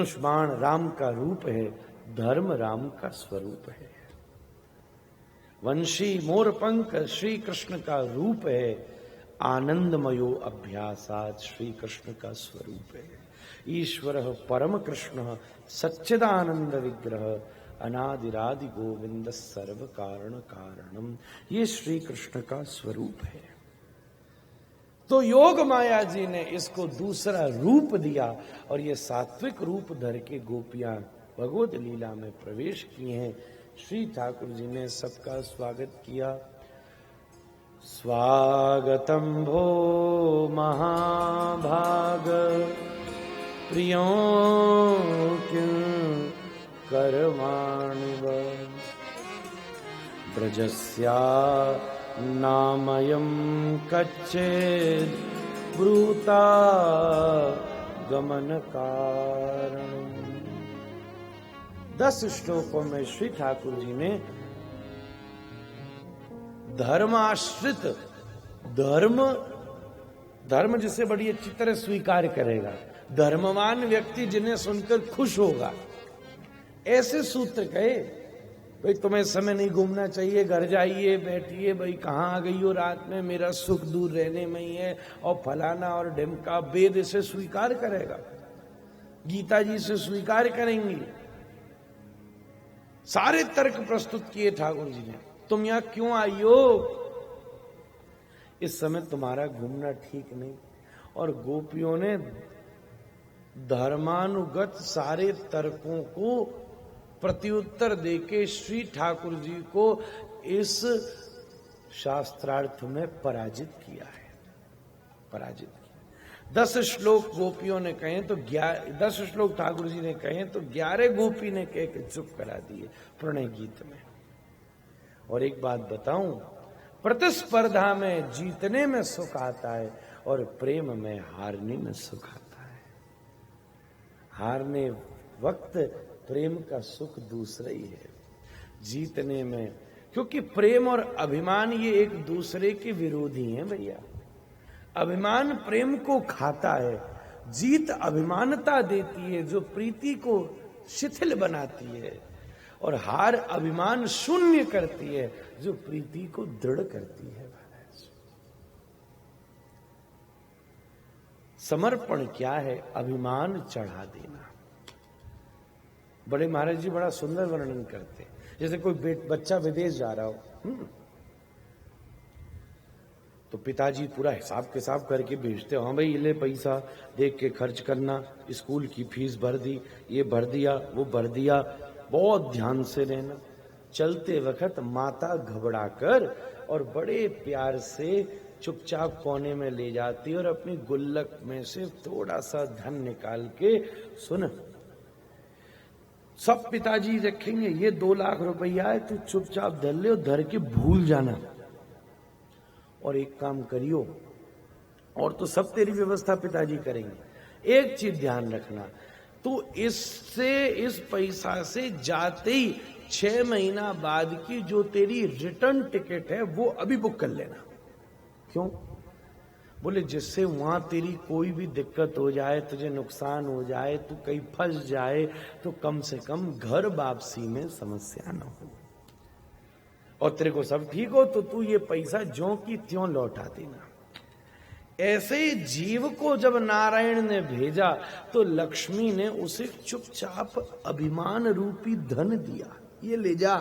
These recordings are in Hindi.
धनुष बाण राम का रूप है, धर्म राम का स्वरूप है। वंशी मोरपंख श्री कृष्ण का रूप है, आनंदमयो अभ्यासात श्री कृष्ण का स्वरूप है। ईश्वर परम कृष्ण सच्चिदानंद विग्रह, अनादिरादि गोविंद सर्व कारण कारणम, ये श्री कृष्ण का स्वरूप है। तो योग माया जी ने इसको दूसरा रूप दिया और ये सात्विक रूप धर के गोपियां भगवत लीला में प्रवेश किए हैं। श्री ठाकुर जी ने सबका स्वागत किया। स्वागतम भो महाभाग प्रियो किं करवाणि ब्रजस्या नामयं कच्चेद ब्रूता गमन कारण। 10 श्लोकों में श्री ठाकुर जी ने धर्माश्रित धर्म जिसे बड़ी अच्छी तरह स्वीकार करेगा, धर्मवान व्यक्ति जिन्हें सुनकर खुश होगा, ऐसे सूत्र कहे। भाई तुम्हें समय नहीं घूमना चाहिए, घर जाइए, बैठिए, भाई कहाँ आ गई हो रात में, मेरा सुख दूर रहने में ही है, और फलाना और ढिमका। वेद इसे स्वीकार करेगा, गीता जी से स्वीकार करेंगी। सारे तर्क प्रस्तुत किए ठाकुर जी ने। तुम यहां क्यों आई हो? इस समय तुम्हारा घूमना ठीक नहीं। और गोपियों ने धर्मानुगत सारे तर्कों को प्रत्युत्तर देके श्री ठाकुर जी को इस शास्त्रार्थ में पराजित किया है, पराजित किया। 10 श्लोक गोपियों ने कहे तो 10 श्लोक ठाकुर जी ने कहे तो 11 गोपी ने कह के चुप करा दिए प्रणय गीत में। और एक बात बताऊं, प्रतिस्पर्धा में जीतने में सुख आता है और प्रेम में हारने में सुख आता है। हारने वक्त प्रेम का सुख दूसरा ही है, जीतने में, क्योंकि प्रेम और अभिमान ये एक दूसरे के विरोधी हैं भैया। अभिमान प्रेम को खाता है, जीत अभिमानता देती है जो प्रीति को शिथिल बनाती है, और हार अभिमान शून्य करती है जो प्रीति को दृढ़ करती है। समर्पण क्या है? अभिमान चढ़ा देना। बड़े महाराज जी बड़ा सुंदर वर्णन करते हैं। जैसे कोई बच्चा विदेश जा रहा हो, तो पिताजी पूरा हिसाब किताब करके भेजते हो, हाँ भाई ये ले पैसा, देख के खर्च करना, स्कूल की फीस भर दी, ये भर दिया, वो भर दिया, बहुत ध्यान से रहना। चलते वक्त माता घबराकर और बड़े प्यार से चुपचाप कोने में ले जाती और अपनी गुल्लक में से थोड़ा सा धन निकाल के, सुन सब पिताजी रखेंगे, ये 2 लाख रुपया है, तू चुपचाप धर ले और धर के भूल जाना। और एक काम करियो, और तो सब तेरी व्यवस्था पिताजी करेंगे, एक चीज ध्यान रखना, तू इस पैसा से जाते ही 6 महीना बाद की जो तेरी रिटर्न टिकट है वो अभी बुक कर लेना। क्यों? बोले जिससे वहां तेरी कोई भी दिक्कत हो जाए, तुझे नुकसान हो जाए, तू कहीं फंस जाए, तो कम से कम घर वापसी में समस्या न हो, और तेरे को सब ठीक हो तो तू ये पैसा ज्यों की त्यों लौटा देना। ऐसे ही जीव को जब नारायण ने भेजा तो लक्ष्मी ने उसे चुपचाप अभिमान रूपी धन दिया, ये ले जा,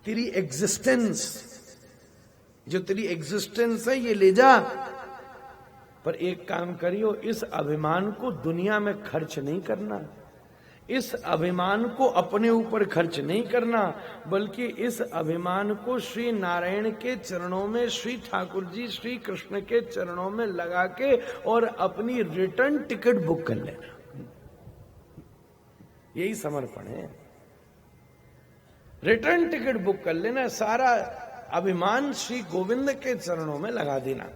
तेरी एग्जिस्टेंस, जो तेरी एग्जिस्टेंस है ये ले जा। पर एक काम करियो, इस अभिमान को दुनिया में खर्च नहीं करना, इस अभिमान को अपने ऊपर खर्च नहीं करना, बल्कि इस अभिमान को श्री नारायण के चरणों में, श्री ठाकुर जी श्री कृष्ण के चरणों में लगा के और अपनी रिटर्न टिकट बुक कर लेना। यही समर्पण है। रिटर्न टिकट बुक कर लेना, सारा अभिमान श्री गोविंद के चरणों में लगा देना,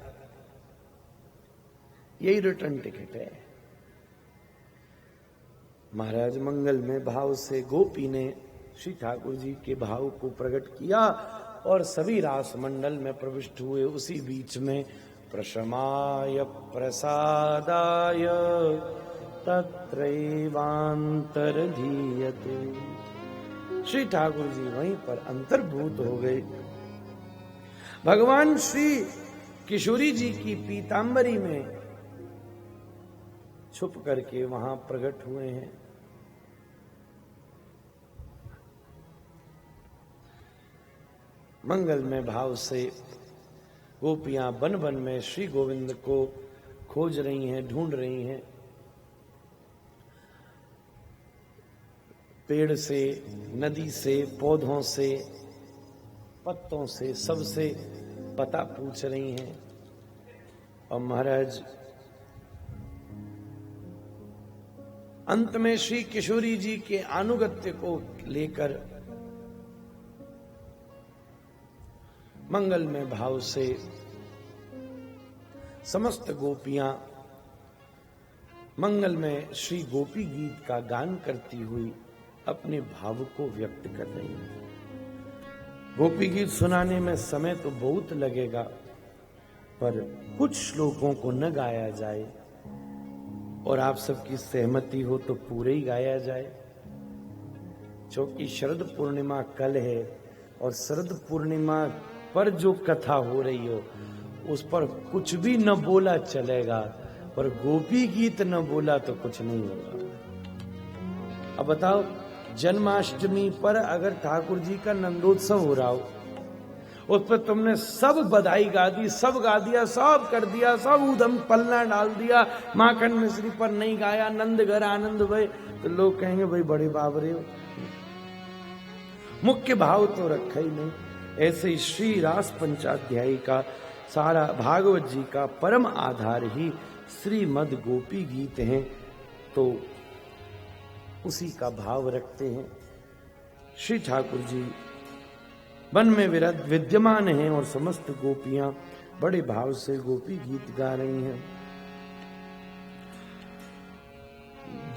यही रिटर्न टिकट है। महाराज मंगल में भाव से गोपी ने श्री ठाकुर जी के भाव को प्रकट किया और सभी रास मंडल में प्रविष्ट हुए। उसी बीच में प्रशमाय प्रसादाय तत्रैवान्तरधीयते। श्री ठाकुर जी वहीं पर अंतर्भूत हो गए। भगवान श्री किशोरी जी की पीतांबरी में छुप करके वहां प्रकट हुए हैं। मंगलमय भाव से गोपियां बन बन में श्री गोविंद को खोज रही हैं, ढूंढ रही हैं। पेड़ से, नदी से, पौधों से, पत्तों से, सबसे पता पूछ रही हैं। और महाराज अंत में श्री किशोरी जी के अनुगत्य को लेकर मंगलमय भाव से समस्त गोपियां मंगलमय श्री गोपी गीत का गान करती हुई अपने भाव को व्यक्त कर रही हैं। गोपी गीत सुनाने में समय तो बहुत लगेगा, पर कुछ श्लोकों को न गाया जाए और आप सबकी सहमति हो तो पूरे ही गाया जाए। क्योंकि शरद पूर्णिमा कल है और शरद पूर्णिमा पर जो कथा हो रही हो उस पर कुछ भी न बोला चलेगा, पर गोपी गीत न बोला तो कुछ नहीं होगा। अब बताओ, जन्माष्टमी पर अगर ठाकुर जी का नंदोत्सव हो रहा हो, उस पर तुमने सब बधाई गा दी, सब गा दिया, सब कर दिया, सब उधम पलना डाल दिया, माखन मिश्री पर नहीं गाया, नंद घर आनंद भय, तो लोग कहेंगे भाई बड़े बाबरे हो, मुख्य भाव तो रखा ही नहीं। ऐसे ही श्री रास पंचाध्यायी का सारा भागवत जी का परम आधार ही श्रीमद गोपी गीत हैं, तो उसी का भाव रखते हैं। श्री ठाकुर जी वन में विद्यमान हैं और समस्त गोपियां बड़े भाव से गोपी गीत गा रही हैं।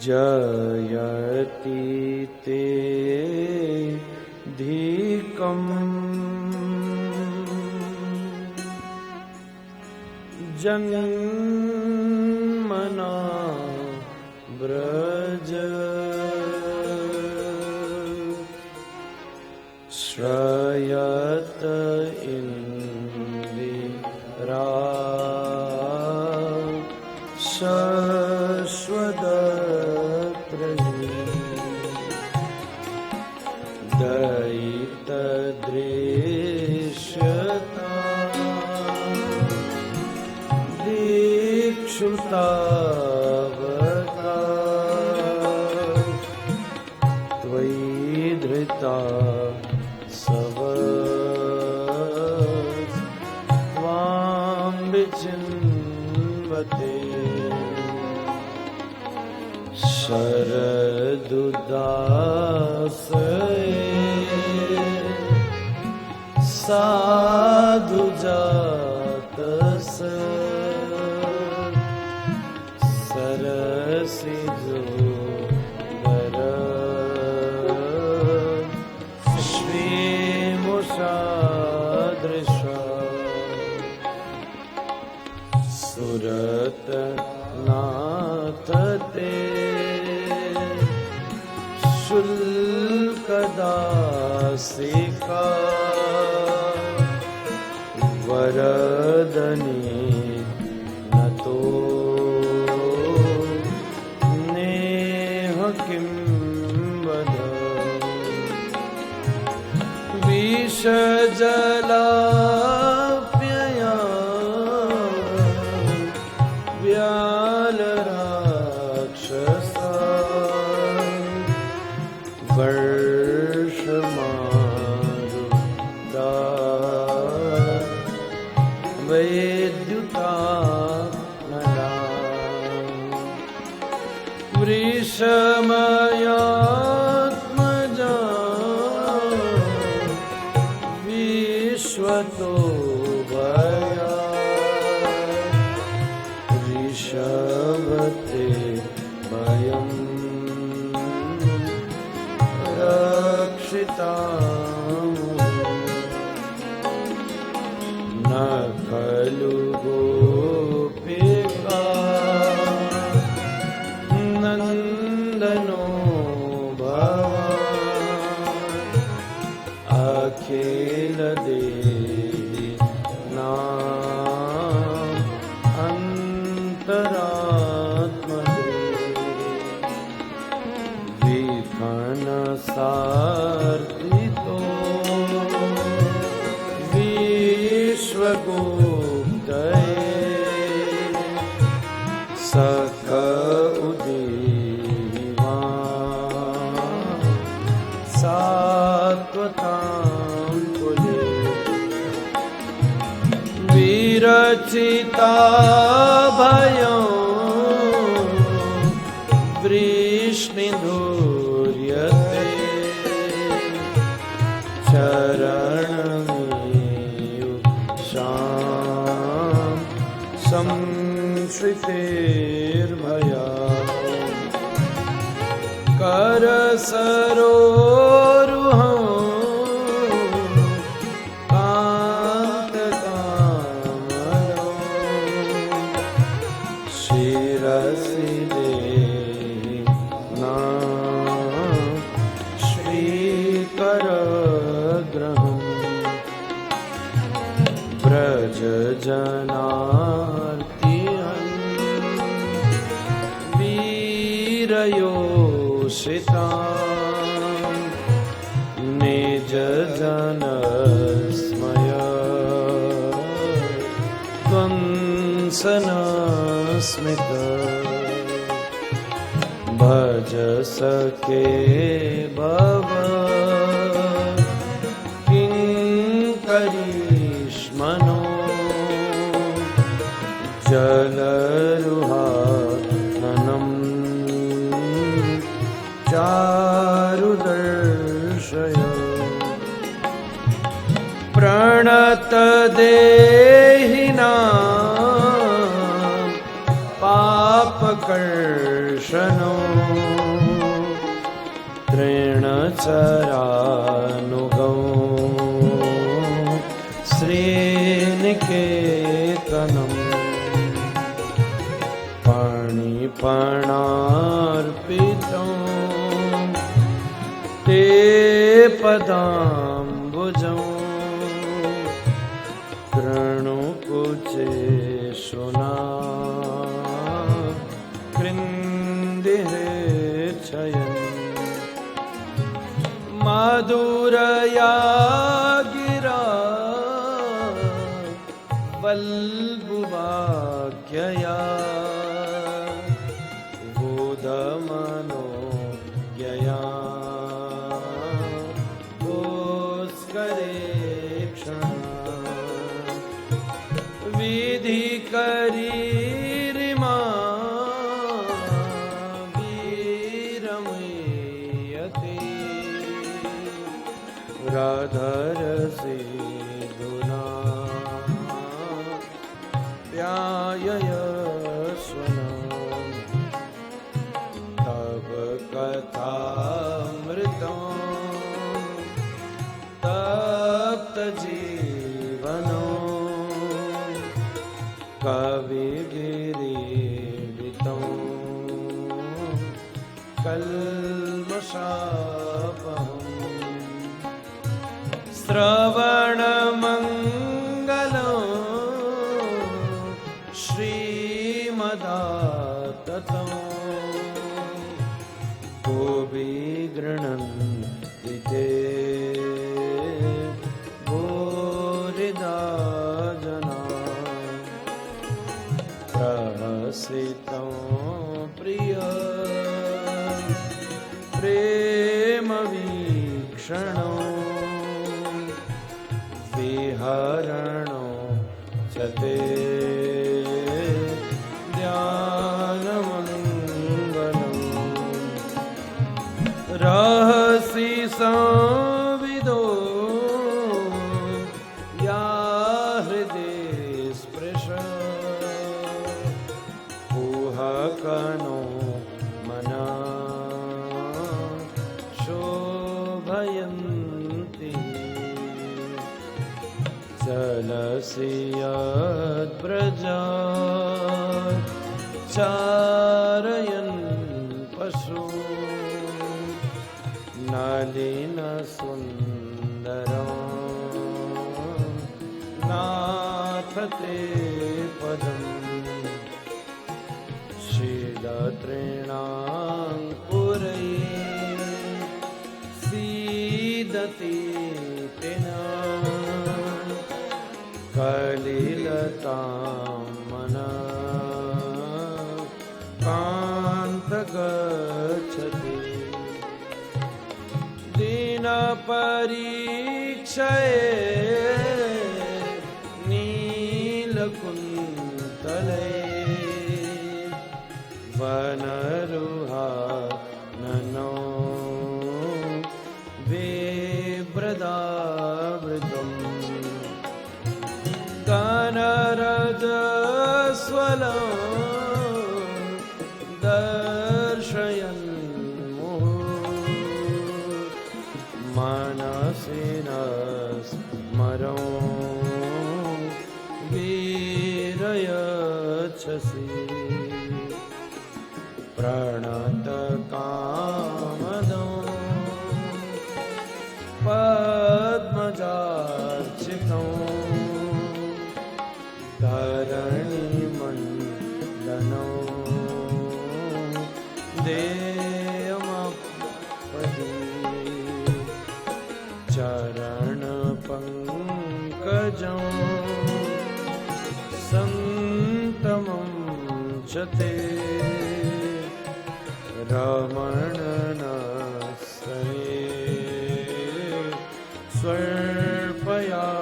जयति ते धीकम जन्मना ब्रज श्रयत इंदिरा शश्वत दयित दृश्यता दीक्षुतावता त्वयि धृता सब त्वां विचिन्वते शरदुदास साधु जातस सरसिजो वर श्रीमुषादृश सुरत नाथ ते शुल्कदासिका वरदनी नतो नेह किं वद विषजलाप्यया व्यालराक्षसा वर्षमारुदा वैद्युता नला वृषमयात्मजा विश्वतो भया ऋषभते भयं रक्षिता न खलु गोपिका न दे नाम अंतरात्मदे विघन सार्थितो विश्वगुप्तये सक उदीवा सात्वतां कुले विरचिता भयं वृष्णिधूर्यते चरणमीयुषां संश्रितेर्भया करसरोरुहं कान्तकामयो शिरसि देनां श्रीकरग्रहम् व्रजजनार्तिहन् वीरयोषितां निजजनस्मय त्वंसनस्मित भज सखे भव किङ्करीष्मनो जलरुहाननं चारुदर्शय प्रणतदेहिनां पापकर्षणो तृणचरानुगौ श्रीनिकेतनम् पाणिपणार्पितं ते पदाम्बुजं तृणुकुचे शुना कृन्दिरे छयन् माधुरया गिरा वल्गुवाक्यया बोधमनो यया पुष्करेक्षण विधिकरीरिमा वीरमयते राधरसि धुना ध्यायस्वनम् तव कथामृतं तप्तजीवनो कविगिरीडितं कल्मषापहम् श्रवणमङ्गलं श्रीमदाततं भुवि गृह्णन्ति ते भूरिदा जना प्रहसितं प्रिय प्रेमवीक्षणो विहरणो च ते ध्यानमङ्गलम् रहसि संविदो या हृदि स्पृश कुहकनो मना शोभयन्ति चलसि यद्व्रजा चारयन् पशु नलिनसुन्दरम् ते पदम् शीलतृणाङ्कुरैः सीदति तेना कलिलतां मनः कान्तगच्छति दीनपरीक्षये नीलकुन्तले वनरुहाननो बिभ्रदावृतम् गानरजस्वलं दर्शयन् मनसि न स्मरो वीरयच्छसि प्रणतकामदो पद्मजार्चितो धरणिमण्डनो देयमपदि चरणपङ्कजं सन्तमं च ते रमणनसरे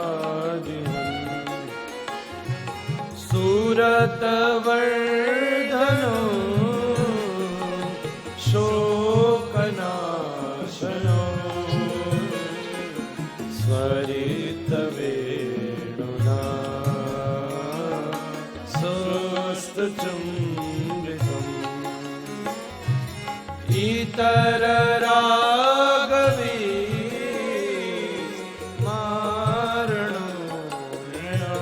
स्वर्पयादिहन् सुरतवर्धनो शोकनाशनो स्वरितवेणुना सुस्तुचुम्बितम् इतररागवी मारणो नृणा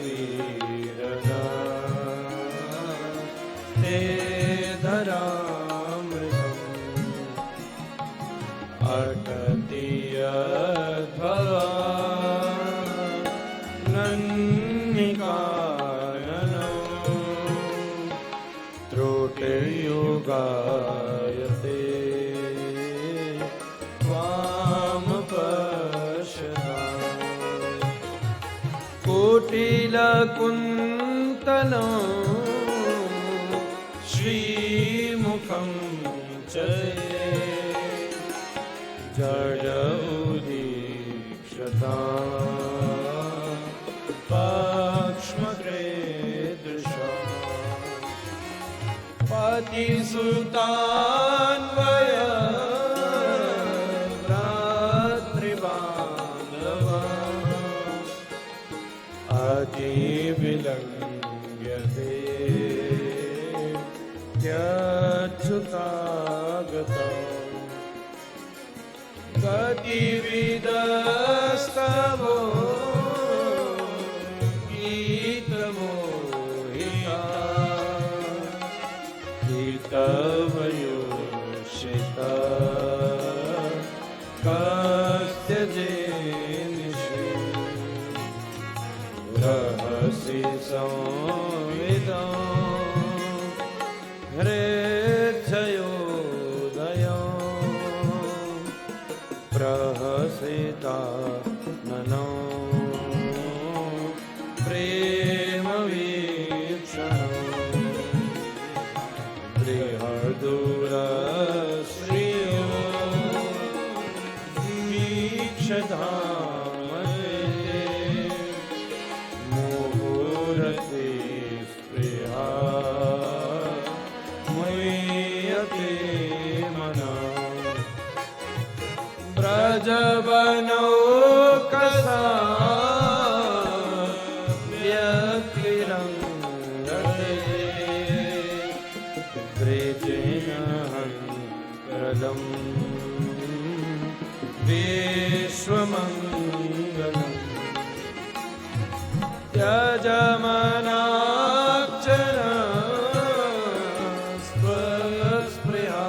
वितरवीरना ते धरामृतम् अटति यद्भवा नन्निकाननो त्रुटिर्युगायते त्वामपश्यता कोटिलकुन्तलं श्रीमुखं च जडौदीक्षता पक्ष्मग्रे दृशा पतिसुतान्वय भ्रातृबान्धवा अतिविलङ्घ्यते त्यच्युतागता गतिविदस्तवो गीतमोहिता गीतवयोषिता कस्त्यजेनिषु रहसि संविदं हृच्छयोदयम् प्रहसिता ननो प्रेमवीक्षणम् बृहदूरश्रियो वीक्षधामते मुहूर्ते स्पृहा मुह्यते मनः ब्रजवनौकसा व्यक्तिरङ्गते ब्रजेनहङ्कृदम् विश्वमङ्गलम् त्यजमनाक्षर स्वस्पृहा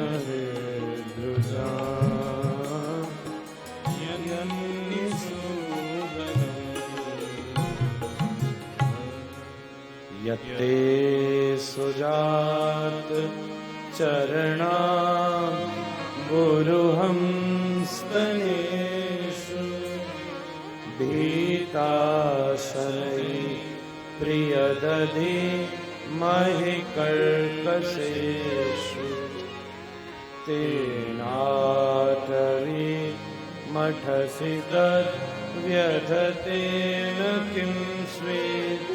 स्वजनहृद्रु यत्ते सुजात चरणा गुरुहंस्तनेषु भीताशनै प्रियदधि महि कर्कशेषु तेनाटवी मठसि तद्व्यथतेन किं स्वेत्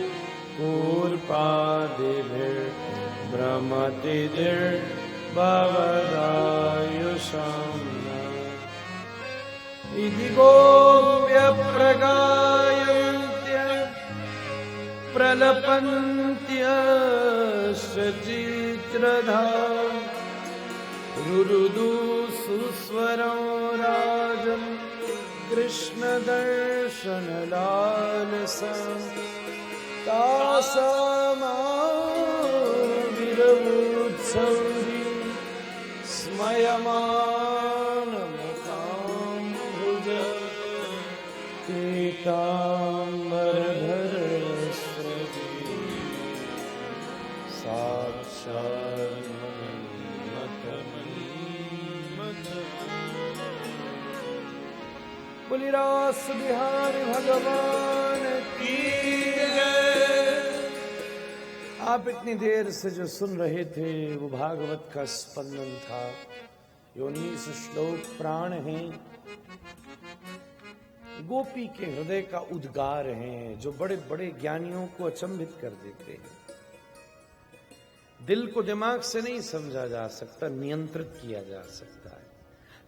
कूर्पादिभिर्भ्रमतिभिर्भवदायुषाम् इति गोप्यप्रगायन्त्य प्रलपन्त्यश्चित्रधा रुरुदु सुस्वरो राजन् कृष्णदर्शनलालसम् तासामाविरवोत्सौरी स्मयमानमुखाम्बुज पीताम्बरधरस्रजी साक्षात् बोली रास बिहारी भगवान की जय। आप इतनी देर से जो सुन रहे थे वो भागवत का स्पंदन था। 19 श्लोक प्राण हैं, गोपी के हृदय का उद्गार हैं, जो बड़े बड़े ज्ञानियों को अचंभित कर देते हैं। दिल को दिमाग से नहीं समझा जा सकता, नियंत्रित किया जा सकता है।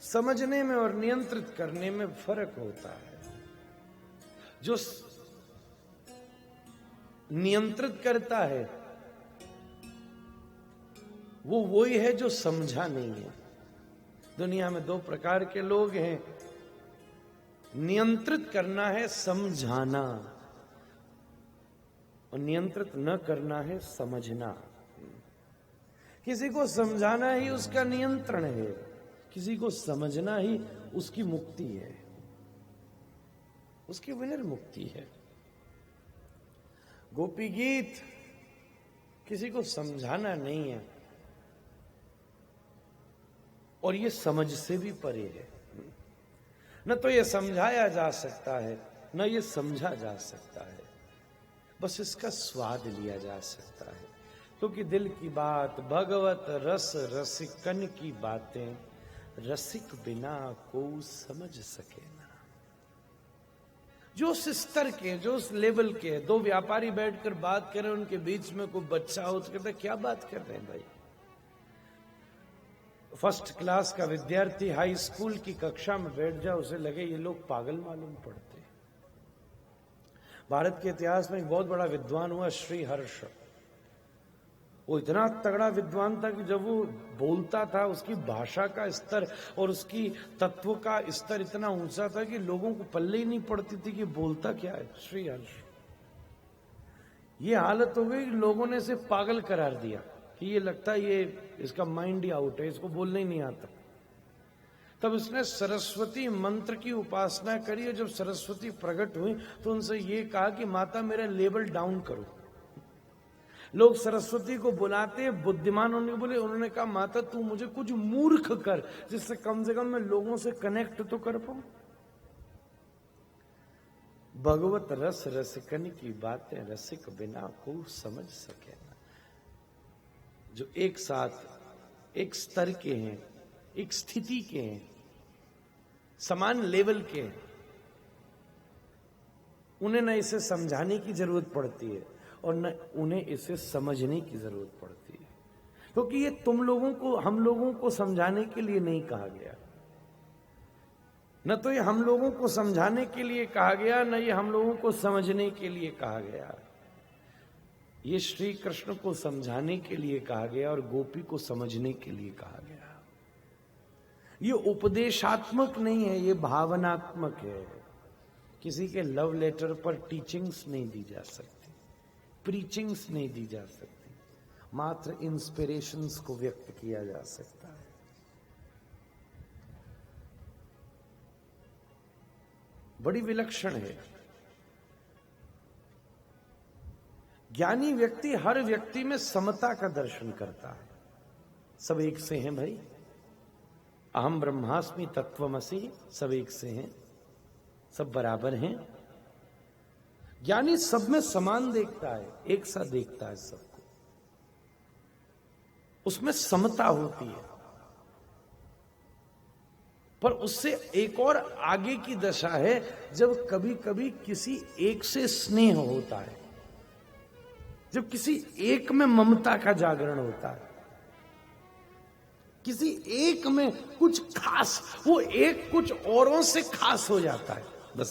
समझने में और नियंत्रित करने में फर्क होता है। जो नियंत्रित करता है वो वही है जो समझा नहीं है। दुनिया में दो प्रकार के लोग हैं, नियंत्रित करना है समझाना, और नियंत्रित न करना है समझना। किसी को समझाना ही उसका नियंत्रण है, किसी को समझना ही उसकी मुक्ति है, उसकी विनिर्मुक्ति है। गोपी गीत किसी को समझाना नहीं है, और ये समझ से भी परे है। न तो ये समझाया जा सकता है, न ये समझा जा सकता है, बस इसका स्वाद लिया जा सकता है। क्योंकि दिल की बात, भगवत रस रसिकन की बातें, रसिक बिना को समझ सके ना। जो उस स्तर के, जो उस लेवल के, दो व्यापारी बैठकर बात कर रहे हैं, उनके बीच में कोई बच्चा हो तो कहते क्या बात कर रहे हैं भाई। फर्स्ट क्लास का विद्यार्थी हाई स्कूल की कक्षा में बैठ जाए, उसे लगे ये लोग पागल मालूम पड़ते। भारत के इतिहास में एक बहुत बड़ा विद्वान हुआ श्री हर्ष। वो इतना तगड़ा विद्वान था कि जब वो बोलता था उसकी भाषा का स्तर और उसकी तत्व का स्तर इतना ऊंचा था कि लोगों को पल्ले ही नहीं पड़ती थी कि बोलता क्या है। श्री हर्ष, ये हालत हो गई, लोगों ने इसे पागल करार दिया कि ये लगता है ये इसका माइंड ही आउट है, इसको बोलने ही नहीं आता। तब उसने सरस्वती मंत्र की उपासना करी, और जब सरस्वती प्रकट हुई तो उनसे ये कहा कि माता मेरा लेवल डाउन करो। लोग सरस्वती को बुलाते, बुद्धिमान होने बोले, उन्होंने कहा माता तू मुझे कुछ मूर्ख कर, जिससे कम से कम मैं लोगों से कनेक्ट तो कर पाऊं। भगवत रस रसिकन की बातें रसिक बिना को समझ सके ना। जो एक साथ एक स्तर के हैं, एक स्थिति के हैं, समान लेवल के हैं, उन्हें न इसे समझाने की जरूरत पड़ती है और न उन्हें इसे समझने की जरूरत पड़ती है। क्योंकि ये तुम लोगों को, हम लोगों को समझाने के लिए नहीं कहा गया, न तो ये हम लोगों को समझाने के लिए कहा गया, न ये हम लोगों को समझने के लिए कहा गया। ये श्री कृष्ण को समझाने के लिए कहा गया और गोपी को समझने के लिए कहा गया। ये उपदेशात्मक नहीं है, ये भावनात्मक है। किसी के लव लेटर पर टीचिंग्स नहीं दी जा सकती, प्रीचिंग्स नहीं दी जा सकती, मात्र इंस्पिरेशंस को व्यक्त किया जा सकता है। बड़ी विलक्षण है। ज्ञानी व्यक्ति हर व्यक्ति में समता का दर्शन करता है। सब एक से हैं भाई, अहम ब्रह्मास्मि तत्वमसि, सब एक से हैं, सब बराबर हैं। ज्ञानी सब में समान देखता है, एक सा देखता है सबको, उसमें समता होती है। पर उससे एक और आगे की दशा है जब कभी कभी किसी एक से स्नेह होता है, जब किसी एक में ममता का जागरण होता है, किसी एक में कुछ खास, वो एक कुछ औरों से खास हो जाता है। बस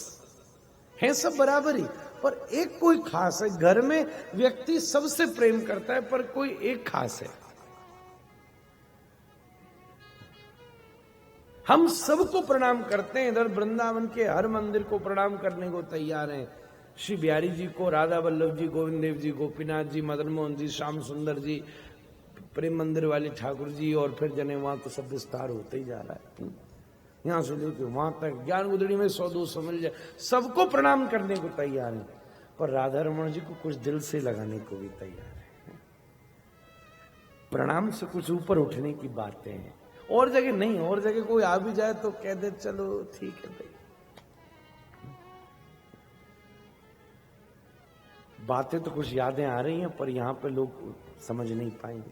है सब बराबर ही, पर एक कोई खास है। घर में व्यक्ति सबसे प्रेम करता है, पर कोई एक खास है। हम सबको प्रणाम करते हैं, इधर वृंदावन के हर मंदिर को प्रणाम करने को तैयार हैं। श्री बिहारी जी को, राधा वल्लभ जी, गोविंद देव जी, गोपीनाथ जी, मदन मोहन जी, श्याम सुंदर जी, प्रेम मंदिर वाले ठाकुर जी, और फिर जने वहां तो सब विस्तार होते ही जा रहा है। यहां से लेकर वहां तक ज्ञान गुदड़ी में 100-200 मिल जाए, सबको प्रणाम करने को तैयार है। पर राधा रमण जी को कुछ दिल से लगाने को भी तैयार है। प्रणाम से कुछ ऊपर उठने की बातें हैं। और जगह नहीं, और जगह कोई आ भी जाए तो कह दे चलो ठीक है भाई। बातें तो कुछ यादें आ रही हैं, पर यहां पे लोग समझ नहीं पाएंगे।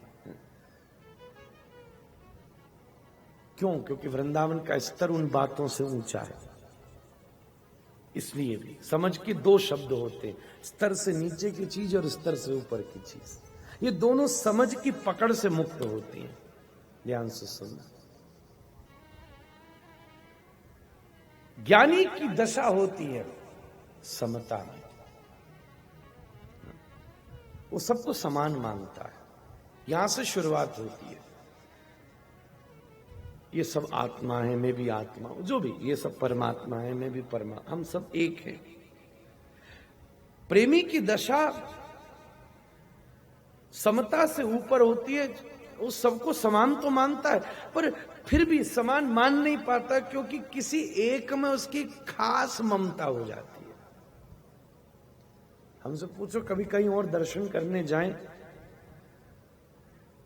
क्यों? क्योंकि वृंदावन का स्तर उन बातों से ऊंचा है। इसलिए भी समझ के दो शब्द होते हैं, स्तर से नीचे की चीज और स्तर से ऊपर की चीज। ये दोनों समझ की पकड़ से मुक्त होती हैं। ध्यान से सुनना। ज्ञानी की दशा होती है समता में, वो सबको समान मानता है। यहां से शुरुआत होती है। ये सब आत्मा है, मैं भी आत्मा हूं, जो भी ये सब परमात्मा है, मैं भी परमात्मा, हम सब एक हैं। प्रेमी की दशा समता से ऊपर होती है। वो सबको समान तो मानता है, पर फिर भी समान मान नहीं पाता, क्योंकि किसी एक में उसकी खास ममता हो जाती है। हमसे पूछो कभी कहीं और दर्शन करने जाएं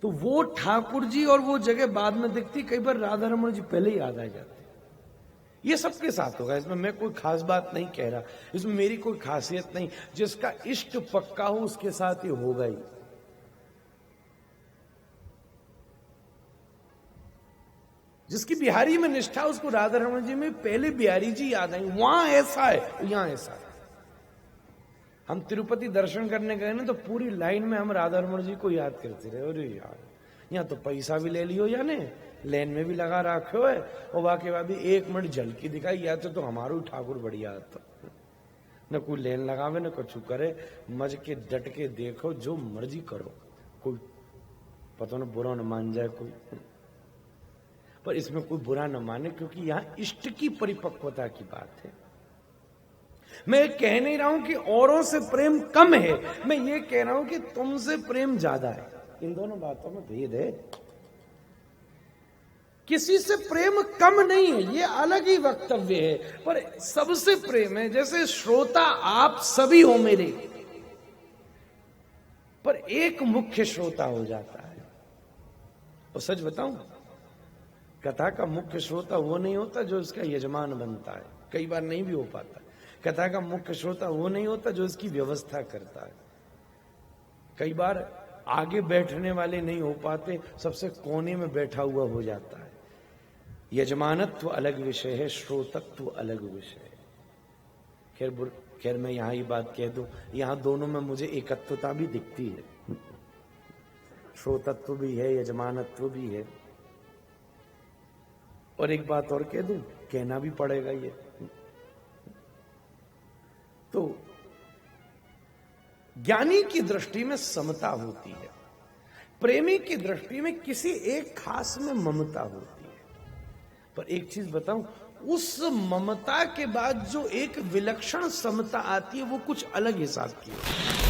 तो वो ठाकुर जी और वो जगह बाद में दिखती, कई बार राधा रमण जी पहले ही याद आ जाते। ये सबके साथ होगा, इसमें मैं कोई खास बात नहीं कह रहा, इसमें मेरी कोई खासियत नहीं। जिसका इष्ट पक्का हो उसके साथ ये होगा ही। जिसकी बिहारी में निष्ठा, उसको राधा रमण जी में पहले बिहारी जी याद आई। वहां ऐसा है, यहां ऐसा है। हम तिरुपति दर्शन करने गए ना, तो पूरी लाइन में हम राधा रमण जी को याद करते रहे। अरे यार, यहाँ तो पैसा भी ले लियो, यानी लेन में भी लगा रखो है, और बाकी बाद भी 1 मिनट झलकी दिखाई, या तो हमारो ठाकुर बढ़िया था। न कोई लेन लगावे न कुछ करे, मज के डट के देखो, जो मर्जी करो, कोई पता न बुरा न मान जाए कोई। पर इसमें कोई बुरा न माने, क्योंकि यहाँ इष्ट की परिपक्वता की बात है। मैं कह नहीं रहा हूं कि औरों से प्रेम कम है, मैं ये कह रहा हूं कि तुमसे प्रेम ज्यादा है। इन दोनों बातों में भेद है। किसी से प्रेम कम नहीं है, ये अलग ही वक्तव्य है, पर सबसे प्रेम है। जैसे श्रोता आप सभी हो मेरे, पर एक मुख्य श्रोता हो जाता है। और सच बताऊं, कथा का मुख्य श्रोता वो नहीं होता जो इसका यजमान बनता है, कई बार नहीं भी हो पाता। कथा का मुख्य श्रोता वो नहीं होता जो इसकी व्यवस्था करता है। कई बार आगे बैठने वाले नहीं हो पाते, सबसे कोने में बैठा हुआ हो जाता है। यजमानत्व अलग विषय है, श्रोतत्व अलग विषय है। खैर मैं यहां ये बात कह दूं, यहां दोनों में मुझे एकत्वता भी दिखती है। श्रोतत्व भी है, यजमानत्व भी है। और एक बात और कह दूं, कहना भी पड़ेगा ये, तो ज्ञानी की दृष्टि में समता होती है, प्रेमी की दृष्टि में किसी एक खास में ममता होती है। पर एक चीज बताऊं, उस ममता के बाद जो एक विलक्षण समता आती है, वो कुछ अलग हिसाब की है।